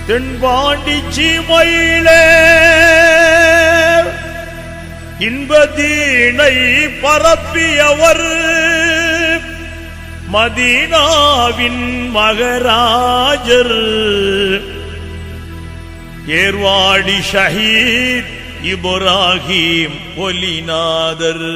தென்பாண்டி சீமையிலே இன்பதீனை பரப்பியவர் மதீனாவின் மகராஜர் ஏர்வாடி ஷஹீத் இப்ராஹிம் ஒலிநாதர்.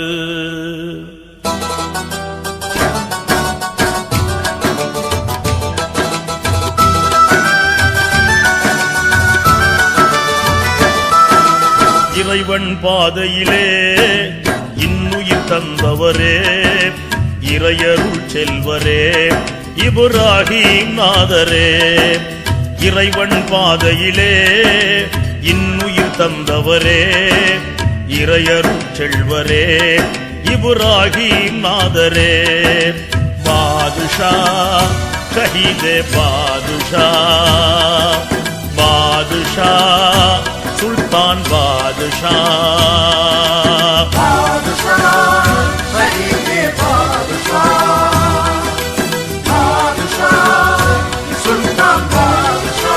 இறைவன் பாதையிலே இன்னுயிர் தந்தவரே இறையருள் செல்வரே இப்ராஹிம் நாதரே. இறைவன் பாதையிலே இன்னுயிர் தந்தவரே இறையருள் செல்வரே இப்ராஹிம் நாதரே. பாதுஷா ஷஹீதே பாதுஷா பாதுஷா சுல்தான் பாதுஷா பாதுஷா ஷஹீதே பாதுஷா பாதுஷா சுல்தான் பாதுஷா.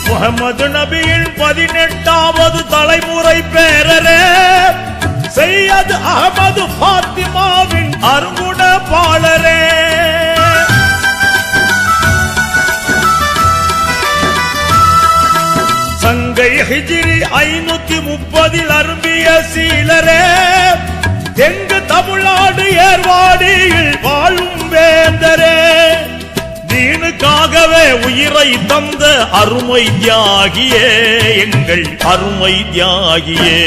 முஹம்மது நபியின் 18வது தலைமுறை பேரரே சையத் அஹ்மது ஃபாத்திமாவின் அருங்குண பாலரே. சங்கை ஹிஜ்ரி 530 அரும்பிய சீலரே தெங்கு தமிழ்நாடு ஏர்வாடியில் வாழும் வேந்தரே. தீனுக்காகவே உயிரை தந்த அருமை தியாகியே எங்கள் அருமை தியாகியே.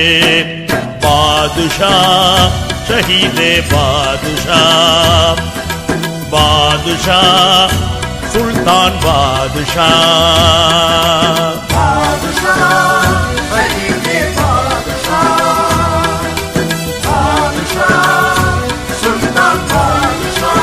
பாதுஷா ஷஹீதே பாதுஷா பாதுஷா சுல்தான் பாதுஷா பாதுஷா ஷஹீதே பாதுஷா பாதுஷா சுல்தான் பாதுஷா.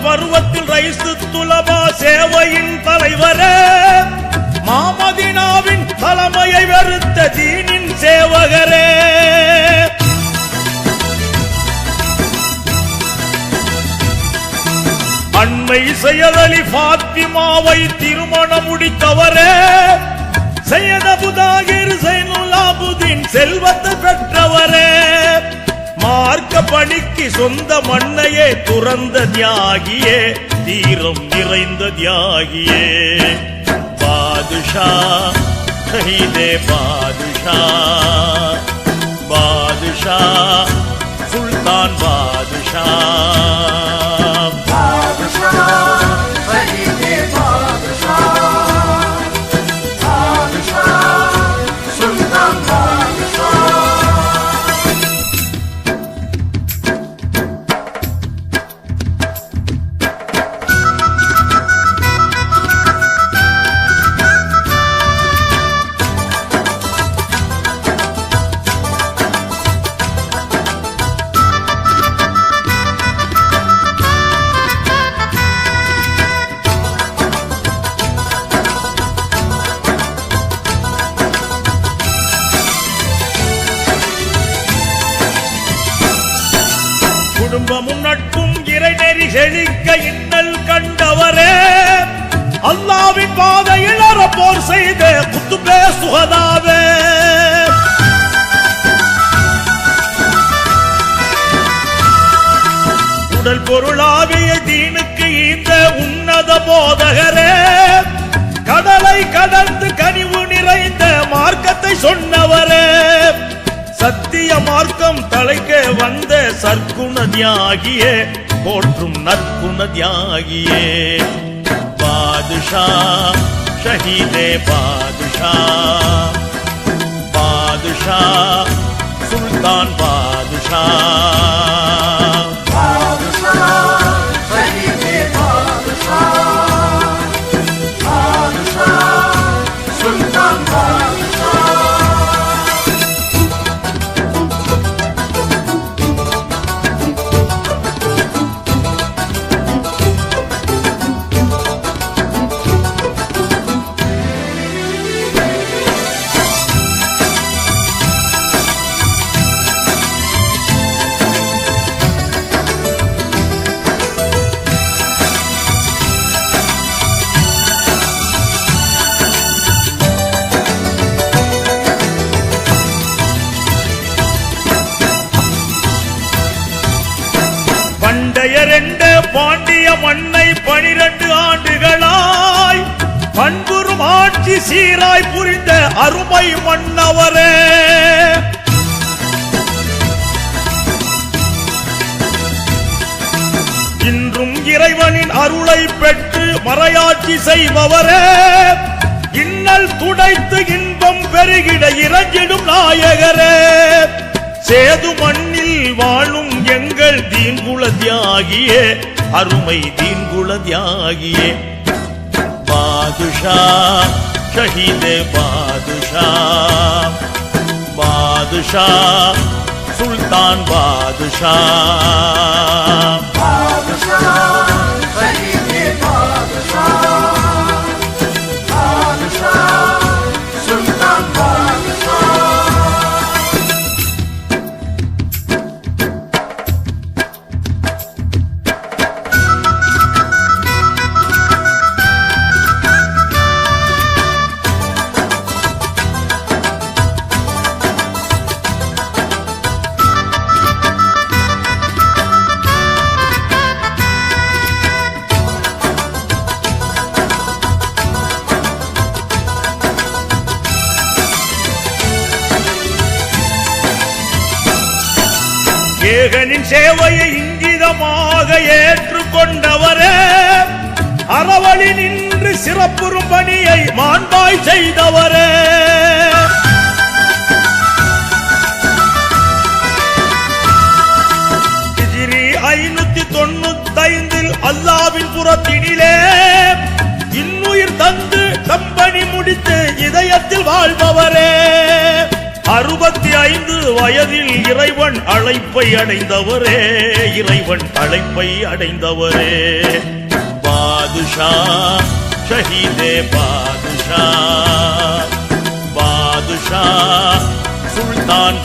பருவத்தில் ரைசு துலபா சேவையின் தலைவரே மாமதினாவின் தலைமையை வெறுத்த தீனின் சேவகரே. அண்மை சையத் அலி ஃபாத்திமாவை திருமணம் முடித்தவரே சையத் அபு தாகிர் ஸைனுல் ஆபிதீன் செல்வத்தை பெற்றவரே. மார்க்க பணிக்கு சொந்த மண்ணையே துறந்த தியாகியே தீரம் நிறைந்த தியாகியே. பாதுஷா ஷஹீதே பாதுஷா பாதுஷா சுல்தான் பாதுஷா பாதுஷா ஷஹீதே பாதுஷா பாதுஷா சுல்தான் பாதுஷா. குடும்பமும் நட்பும் இறைநெறி செழிக்க இன்னல் கண்டவரே அல்லாஹ்வின் பாதையில் அறப்போர் செய்த குத்துபே சுஹதாவே. பொருளாவிய தீனுக்கு இந்த உன்னத போதகரே, கடலை கடந்து கனிவு நிறைந்த மார்க்கத்தை சொன்னவரே, சத்திய மார்க்கம் தலைக்க வந்த சற்குண தியாகியே, போற்றும் நற்குண தியாகியே, பாதுஷா ஷஹீதே பாதுஷா, பாதுஷா சுல்தான் பாதுஷா, பண்டைய பாண்டிய மண்ணை 12 ஆண்டுகளாய் பண்புறும் ஆட்சி சீராய் புரிந்த அருமை மன்னவரே, இன்றும் இறைவனின் அருளை பெற்று மறையாட்சி செய்பவரே, இன்னல் துடைத்து இன்பம் பெருகிட இறங்கிடும் நாயகரே, சேது மண்ணில் வாழும் எங்கள் தீன்குல தியாகியே, அருமை தீன்குல தியாகியே, பாதுஷா ஷஹீதே பாதுஷா, பாதுஷா சுல்தான் பாதுஷா, பாதுஷா ஷஹீதே பாதுஷா, பாதுஷா சுல்தான் பாதுஷா. ஏகனின் சேவையை இங்கிதமாக ஏற்றுக்கொண்டவரே, அறவழி நின்று சிறப்புறும் பணியை மாண்பாய் செய்தவரே, ஹிஜ்ரி 595 அல்லாவின் புறத்தினிலே இன்னுயிர் தந்து கம்பெனி முடித்து இதயத்தில் வாழ்பவரே, 65 வயதில் இறைவன் அழைப்பை அடைந்தவரே, இறைவன் அழைப்பை அடைந்தவரே, பாதுஷா ஷஹீதே பாதுஷா, பாதுஷா சுல்தான்